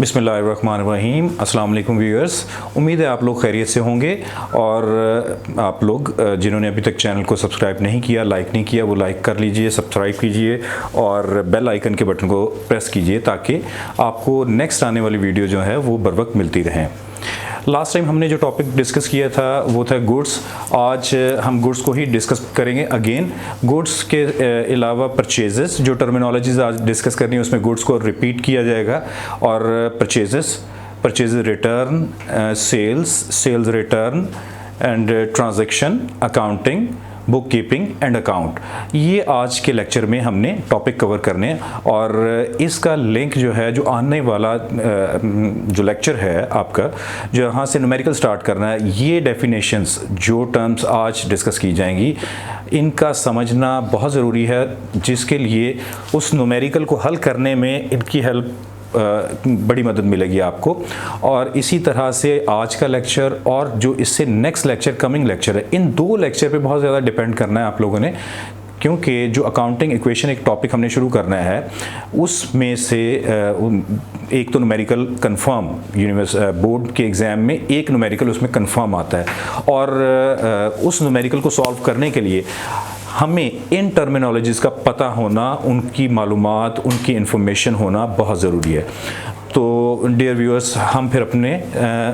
बिस्मिल्लाहिर्रहमानिर्रहीम। अस्सलाम वालेकुम व्यूअर्स, उम्मीद है आप लोग खैरियत से होंगे और आप लोग जिन्होंने अभी तक चैनल को सब्सक्राइब नहीं किया, लाइक नहीं किया, वो लाइक कर लीजिए, सब्सक्राइब कीजिए और बेल आइकन के बटन को प्रेस कीजिए ताकि आपको नेक्स्ट आने वाली वीडियो जो है वो बर वक्त मिलती रहें। लास्ट टाइम हमने जो टॉपिक डिस्कस किया था वो था गुड्स। आज हम गुड्स को ही डिस्कस करेंगे अगेन। गुड्स के अलावा परचेजेस, जो टर्मिनोलॉजीज आज डिस्कस करनी है उसमें गुड्स को रिपीट किया जाएगा और purchases return, sales return and transaction, accounting, book keeping and account, ये आज के लेक्चर में हमने टॉपिक कवर करने और इसका लिंक जो है, जो आने वाला जो लेक्चर है आपका, जो यहाँ से न्यूमेरिकल स्टार्ट करना है, ये डेफिनेशंस जो टर्म्स आज डिस्कस की जाएंगी इनका समझना बहुत ज़रूरी है, जिसके लिए उस न्यूमेरिकल को हल करने में इनकी हेल्प बड़ी मदद मिलेगी आपको। और इसी तरह से आज का लेक्चर और जो इससे नेक्स्ट लेक्चर, कमिंग लेक्चर है, इन दो लेक्चर पे बहुत ज़्यादा डिपेंड करना है आप लोगों ने, क्योंकि जो अकाउंटिंग इक्वेशन एक टॉपिक हमने शुरू करना है उसमें से एक तो न्यूमेरिकल कंफर्म बोर्ड के एग्ज़ाम में एक न्यूमेरिकल उसमें कंफर्म आता है और उस न्यूमेरिकल को सॉल्व करने के लिए हमें इन टर्मिनोलॉजीज़ का पता होना, उनकी मालूमात, उनकी इंफॉर्मेशन होना बहुत ज़रूरी है। तो डियर व्यूअर्स, हम फिर अपने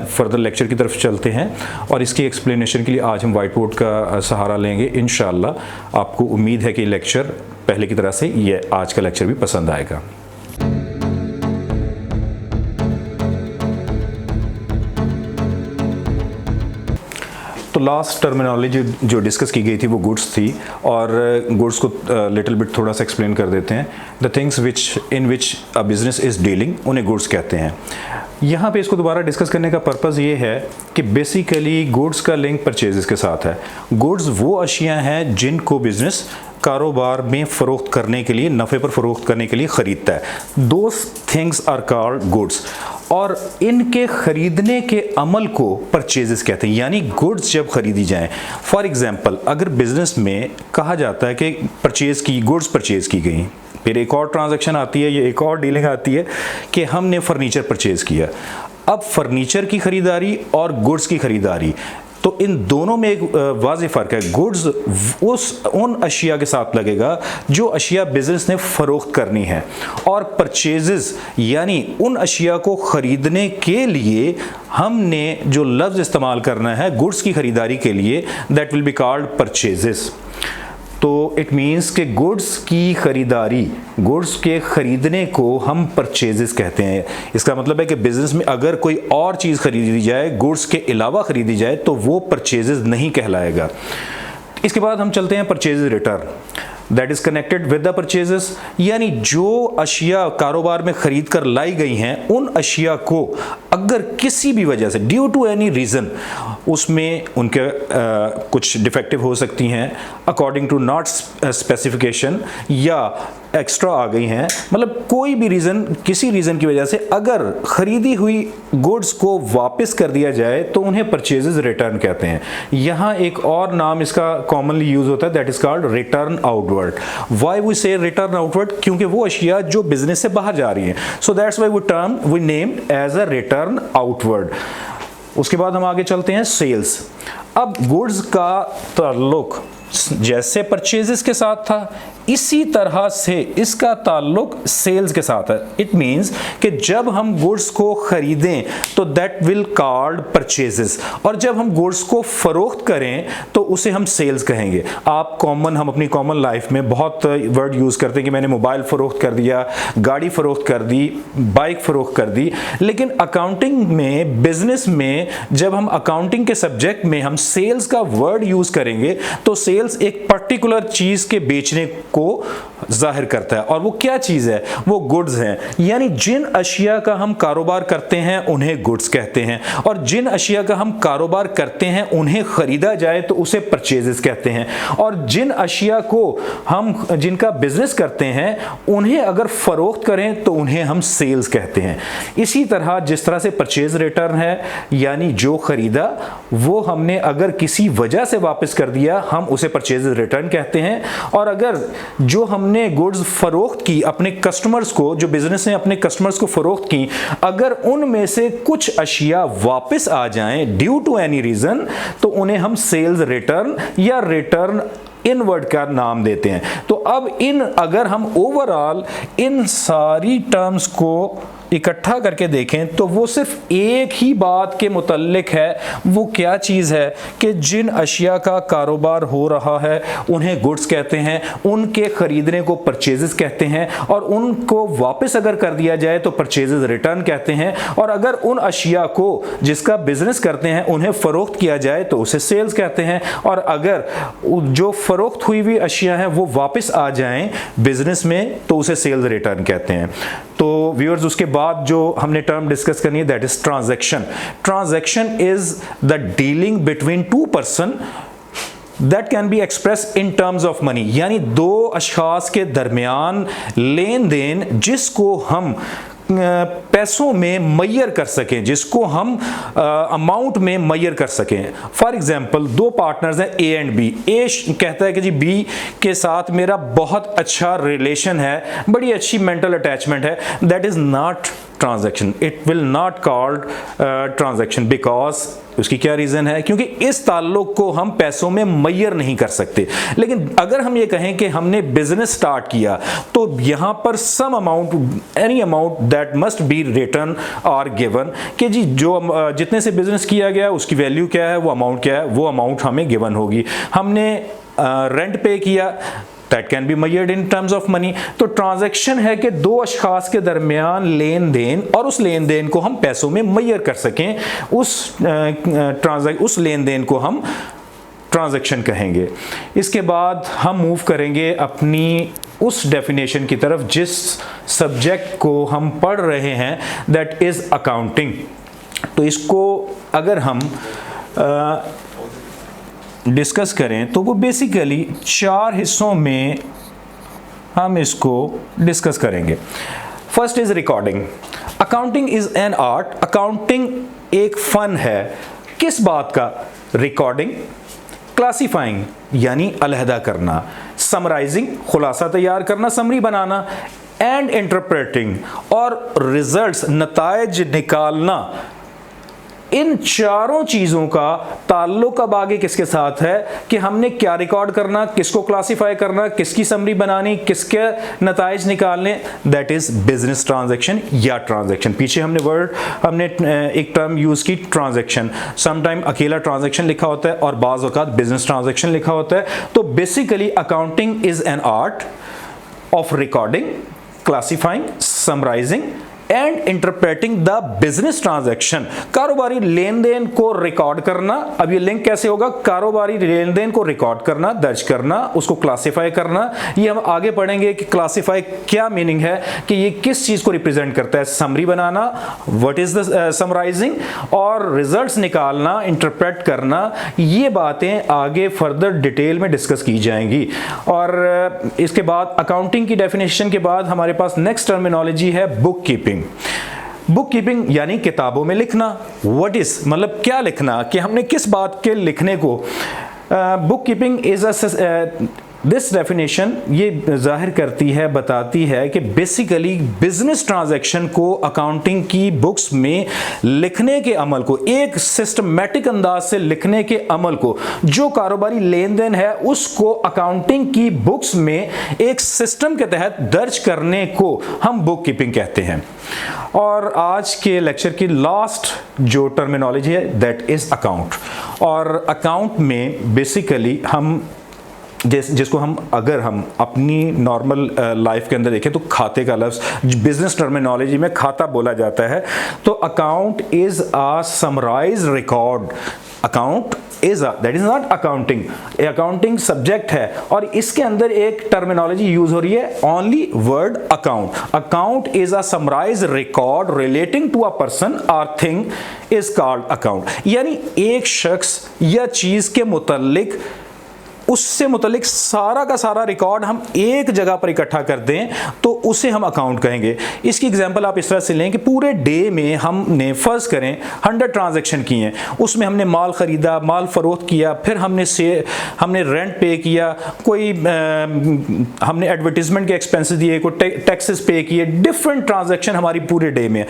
फर्दर लेक्चर की तरफ चलते हैं और इसकी एक्सप्लेनेशन के लिए आज हम वाइट बोर्ड का सहारा लेंगे। इंशाअल्लाह आपको उम्मीद है कि लेक्चर पहले की तरह से ये आज का लेक्चर भी पसंद आएगा। तो लास्ट टर्मिनोलॉजी जो डिस्कस की गई थी वो गुड्स थी और गुड्स को लिटिल बिट थोड़ा सा एक्सप्लेन कर देते हैं। The things in which a business is dealing, उन्हें गुड्स कहते हैं। यहाँ पे इसको दोबारा डिस्कस करने का पर्पज़ ये है कि बेसिकली गुड्स का लिंक परचेजेस के साथ है। गुड्स वो अशियाँ हैं जिनको बिजनेस कारोबार में फ़रोख्त करने के लिए, नफ़े पर फ़रोख्त करने के लिए ख़रीदता है। Those things are called goods और इनके ख़रीदने के अमल को परचेजेस कहते हैं, यानी गुड्स जब ख़रीदी जाएं। फॉर एग्ज़ाम्पल, अगर बिज़नेस में कहा जाता है कि गुड्स परचेज़ की गई, फिर एक और ट्रांजैक्शन आती है, ये एक और डीलिंग आती है कि हमने फ़र्नीचर परचेज़ किया। अब फ़र्नीचर की ख़रीदारी और गुड्स की ख़रीदारी, तो इन दोनों में एक वाज़ेह फ़र्क है। गुड्स उन अशिया के साथ लगेगा जो अशिया बिज़नेस ने फ़रोख्त करनी है और परचेजेस यानी उन अशिया को ख़रीदने के लिए हमने जो लफ्ज़ इस्तेमाल करना है गुड्स की ख़रीदारी के लिए, that will be called purchases. तो इट मीन्स कि गुड्स की ख़रीदारी, गुड्स के ख़रीदने को हम परचेजेस कहते हैं। इसका मतलब है कि बिज़नेस में अगर कोई और चीज़ ख़रीदी जाए, गुड्स के अलावा ख़रीदी जाए, तो वो परचेजेस नहीं कहलाएगा। इसके बाद हम चलते हैं purchases return, that is connected with the purchases, यानी जो अशिया कारोबार में ख़रीद कर लाई गई हैं उन अशिया को अगर किसी भी वजह से, ड्यू टू एनी रीज़न, उसमें उनके कुछ डिफेक्टिव हो सकती हैं, अकॉर्डिंग टू नॉट स्पेसिफिकेशन, या एक्स्ट्रा आ गई हैं, मतलब कोई भी रीज़न, किसी रीज़न की वजह से अगर ख़रीदी हुई गुड्स को वापस कर दिया जाए तो उन्हें परचेजेस रिटर्न कहते हैं। यहाँ एक और नाम इसका कॉमनली यूज़ होता है, that is called return outward. Why we say return outward? क्योंकि वो अशिया जो बिजनेस से बाहर जा रही हैं, so that's why we named as a return outward. उसके बाद हम आगे चलते हैं सेल्स। अब गुड्स का ताल्लुक जैसे परचेजेस के साथ था, इसी तरह से इसका ताल्लुक सेल्स के साथ है। इट मीन्स कि जब हम गुड्स को खरीदें तो दैट विल कॉल्ड परचेजेस, और जब हम गुड्स को फरोख्त करें तो उसे हम सेल्स कहेंगे। हम अपनी कॉमन लाइफ में बहुत वर्ड यूज़ करते हैं कि मैंने मोबाइल फ़रोख्त कर दिया, गाड़ी फ़रोख्त कर दी, बाइक फ़रोख्त कर दी, लेकिन अकाउंटिंग में, बिजनेस में, जब हम अकाउंटिंग के सब्जेक्ट में हम सेल्स का वर्ड यूज़ करेंगे तो सेल्स एक पर्टिकुलर चीज़ के बेचने को जाहिर करता है, और वो क्या चीज़ है? वो गुड्स हैं। यानी जिन अशिया का हम कारोबार करते हैं उन्हें गुड्स कहते हैं, और जिन अशिया का हम कारोबार करते हैं उन्हें ख़रीदा जाए तो उसे परचेजेस कहते हैं, और जिन अशिया को हम जिनका बिजनेस करते हैं उन्हें अगर फ़रोख्त करें तो उन्हें हम सेल्स कहते हैं। इसी तरह जिस तरह से परचेज रिटर्न है, यानी जो ख़रीदा वो हमने अगर किसी वजह से वापस कर दिया हम उसे परचेज रिटर्न कहते हैं, और अगर जो हमने हमने गुड्स फरोख्त की अपने कस्टमर्स को, जो बिजनेस ने अपने कस्टमर्स को फरोख्त की, अगर उनमें से कुछ अशिया वापस आ जाएं ड्यू टू एनी रीजन, तो उन्हें हम सेल्स रिटर्न या रिटर्न इनवर्ड का नाम देते हैं। तो अब अगर हम ओवरऑल इन सारी टर्म्स को इकट्ठा करके देखें तो वो सिर्फ एक ही बात के मुतल्लिक है। वो क्या चीज़ है कि जिन अशिया का कारोबार हो रहा है उन्हें गुड्स कहते हैं, उनके ख़रीदने को परचेजेस कहते हैं, और उनको वापस अगर कर दिया जाए तो परचेजेस रिटर्न कहते हैं, और अगर उन अशिया को जिसका बिजनेस करते हैं उन्हें फ़रोख्त किया जाए तो उसे सेल्स कहते हैं, और अगर जो फ़रोख्त हुई हुई अशिया हैं वो वापस आ जाएं बिजनेस में तो उसे सेल्स रिटर्न कहते हैं। तो व्यूअर्स, उसके बाद जो हमने टर्म डिस्कस करनी है that is transaction. Transaction is the dealing between two person that can be express in terms of money, यानी दो अशखास के दरमियान लेन देन जिसको हम पैसों में मैयर कर सकें, जिसको हम अमाउंट में मैयर कर सकें। फॉर एग्जांपल, दो पार्टनर्स हैं ए एंड बी। ए कहता है कि जी बी के साथ मेरा बहुत अच्छा रिलेशन है, बड़ी अच्छी मेंटल अटैचमेंट है, that is not transaction, it will not called transaction. Because उसकी क्या रीज़न है? क्योंकि इस ताल्लुक को हम पैसों में मैयर नहीं कर सकते। लेकिन अगर हम ये कहें कि हमने बिजनेस स्टार्ट किया तो यहाँ पर some amount, any amount that must be return और गिवन, कि जी जो जितने से बिजनेस किया गया उसकी वैल्यू क्या है, वो अमाउंट क्या है, वो अमाउंट हमें गिवन होगी। हमने रेंट पे किया, that can be measured in terms of money. तो ट्रांजैक्शन है कि दो अशखास के दरमियान लेन देन, और उस लेन देन को हम पैसों में मेजर कर सकें, उस लेन देन को हम ट्रांजैक्शन कहेंगे। इसके बाद हम मूव करेंगे अपनी उस डेफिनेशन की तरफ जिस सब्जेक्ट को हम पढ़ रहे हैं, दैट इज अकाउंटिंग। तो इसको अगर हम डिस्कस करें तो वो बेसिकली चार हिस्सों में हम इसको डिस्कस करेंगे। First is recording. Accounting is an art. Accounting एक फन है। किस बात का? रिकॉर्डिंग, क्लासिफाइंग यानी अलहदा करना, समराइजिंग खुलासा तैयार करना, समरी बनाना, एंड इंटरप्रेटिंग और रिजल्ट्स नताइज निकालना। इन चारों चीज़ों का ताल्लुक अब आगे किसके साथ है कि हमने क्या रिकॉर्ड करना, किसको क्लासिफाई करना, किसकी समरी बनानी, किसके नताइज निकालने, दैट इज बिजनेस ट्रांजैक्शन या ट्रांजैक्शन। पीछे हमने एक टर्म यूज़ की ट्रांजैक्शन। समटाइम अकेला ट्रांजैक्शन लिखा होता है और बाज़ औक़ात बिजनेस ट्रांजैक्शन लिखा होता है। तो basically accounting is an art of recording, classifying, summarising and interpreting the business transaction. कारोबारी लेन देन को रिकॉर्ड करना। अब ये लिंक कैसे होगा? कारोबारी लेन देन को रिकॉर्ड करना, दर्ज करना, उसको क्लासिफाई करना। ये हम आगे पढ़ेंगे कि क्लासिफाई क्या मीनिंग है, कि ये किस चीज को रिप्रेजेंट करता है। समरी बनाना, व्हाट इज द समराइजिंग, और रिजल्ट्स निकालना, इंटरप्रेट करना। ये बातें आगे फर्दर डिटेल में डिस्कस की जाएंगी। और इसके बाद अकाउंटिंग की डेफिनेशन के बाद हमारे पास नेक्स्ट टर्मिनोलॉजी है बुक कीपिंग। बुक कीपिंग यानी किताबों में लिखना। व्हाट इज, मतलब क्या लिखना, कि हमने किस बात के लिखने को। Book keeping is this definition ये जाहिर करती है, बताती है कि बेसिकली बिजनेस ट्रांजैक्शन को अकाउंटिंग की बुक्स में लिखने के अमल को, एक सिस्टमैटिक अंदाज से लिखने के अमल को, जो कारोबारी लेन देन है उसको अकाउंटिंग की बुक्स में एक सिस्टम के तहत दर्ज करने को हम बुक कीपिंग कहते हैं। और आज के लेक्चर की लास्ट जो टर्मिनोलॉजी है दैट इज अकाउंट। और अकाउंट में बेसिकली हम जिसको हम अगर हम अपनी नॉर्मल लाइफ के अंदर देखें तो खाते का लफ्ज़ बिजनेस टर्मिनोलॉजी में खाता बोला जाता है। तो account is a summarise record. Account is that is not accounting. Accounting subject है और इसके अंदर एक टर्मिनोलॉजी यूज हो रही है, only word account. Account is a summarise record relating to a person और थिंग इज कॉल्ड अकाउंट। यानी एक शख्स या चीज के मुतल्लिक उससे मुतलिक सारा का सारा रिकॉर्ड हम एक जगह पर इकट्ठा कर दें तो उसे हम अकाउंट कहेंगे। इसकी एग्जांपल आप इस तरह से लें कि पूरे डे में हमने फर्ज करें 100 ट्रांजैक्शन किए हैं, उसमें हमने माल ख़रीदा, माल फ़रोख्त किया, फिर हमने रेंट पे किया, कोई हमने एडवर्टीजमेंट के एक्सपेंसेस दिए, कोई टैक्सेस पे किए, डिफरेंट ट्रांजैक्शन हमारी पूरे डे में।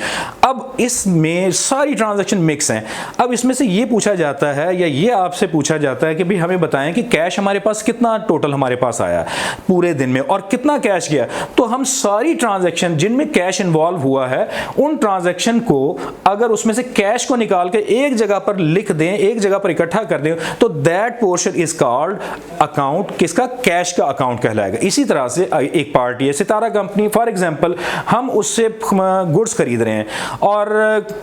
अब इसमें सारी ट्रांजैक्शन मिक्स हैं। अब इसमें से ये पूछा जाता है या ये आपसे पूछा जाता है कि भाई हमें बताएं कि कैश हमारे पास कितना टोटल हमारे पास आया पूरे दिन में और कितना कैश गया। तो हम सारी ट्रांजैक्शन जिनमें कैश इन्वॉल्व हुआ है उन ट्रांजैक्शन को अगर उसमें से कैश को निकाल के एक जगह पर लिख दें, एक जगह पर इकट्ठा कर दें, तो that portion is called account, किसका? कैश का अकाउंट कहलाएगा। इसी तरह से एक पार्टी है सितारा कंपनी, फॉर एग्जांपल हम उससे गुड्स खरीद रहे हैं और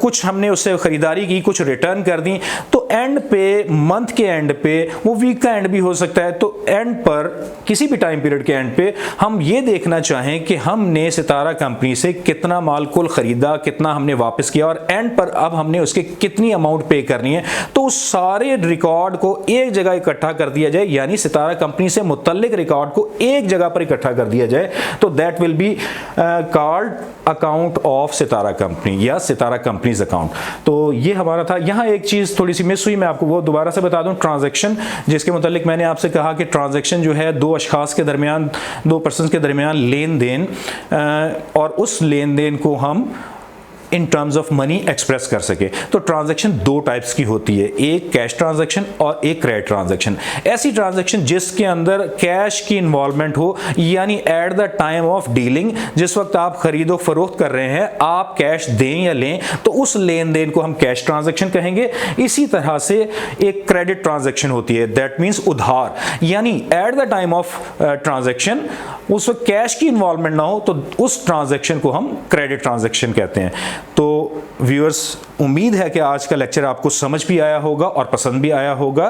कुछ हमने उससे खरीदारी की, कुछ रिटर्न कर दी, तो एंड पे, मंथ के एंड पे, वो वीक का एंड भी हो सकता है, तो एंड पर किसी भी टाइम पीरियड के एंड पे हम ये देखना चाहें कि हमने सितारा कंपनी से कितना माल कुल खरीदा, कितना हमने वापस किया और एंड पर अब हमने उसके कितनी अमाउंट पे करनी है, तो उस सारे रिकॉर्ड को एक जगह इकट्ठा कर दिया जाए, यानी सितारा कंपनी से मुतल्लिक रिकॉर्ड को एक जगह पर इकट्ठा कर दिया जाए, तो that will be called account of Sitara company या सितारा कंपनीज अकाउंट। तो ये हमारा था। यहाँ एक चीज़ थोड़ी सी मिस हुई, मैं आपको वो दोबारा से बता दूं, ट्रांजैक्शन, जिसके मुतालिक मैंने आपसे कहा कि ट्रांजैक्शन जो है दो अशखास के दरमियान, दो पर्सन के दरमियान लेन देन, और उस लेन देन को हम in terms of money express कर सके। तो ट्रांजैक्शन दो टाइप्स की होती है, एक कैश ट्रांजैक्शन और एक क्रेडिट ट्रांजैक्शन। ऐसी ट्रांजैक्शन जिसके अंदर कैश की इन्वॉल्वमेंट हो, यानी at the time of dealing, जिस वक्त आप खरीदो फरोख्त कर रहे हैं, आप कैश दें या लें, तो उस लेन देन को हम कैश ट्रांजैक्शन कहेंगे। इसी तरह से एक क्रेडिट ट्रांजैक्शन होती है, दैट मीन्स उधार, यानी at the time of transaction उस वक्त कैश की इन्वॉल्वमेंट ना हो, तो उस ट्रांजैक्शन को हम क्रेडिट ट्रांजैक्शन कहते हैं। तो व्यूअर्स, उम्मीद है कि आज का लेक्चर आपको समझ भी आया होगा और पसंद भी आया होगा।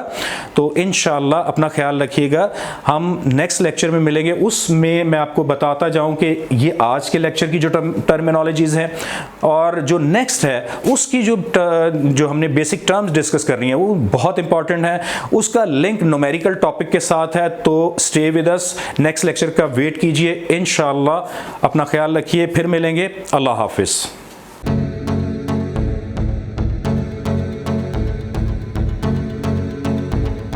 तो इंशाल्लाह अपना ख्याल रखिएगा, हम नेक्स्ट लेक्चर में मिलेंगे। उसमें मैं आपको बताता जाऊं कि ये आज के लेक्चर की जो टर्मिनोलॉजीज़ हैं और जो नेक्स्ट है उसकी जो हमने बेसिक टर्म्स डिस्कस करनी है वो बहुत इंपॉर्टेंट है। उसका लिंक न्यूमेरिकल टॉपिक के साथ है, तो stay with us, next lecture का वेट कीजिए। इंशाल्लाह अपना ख्याल रखिए, फिर मिलेंगे। अल्लाह हाफिज़।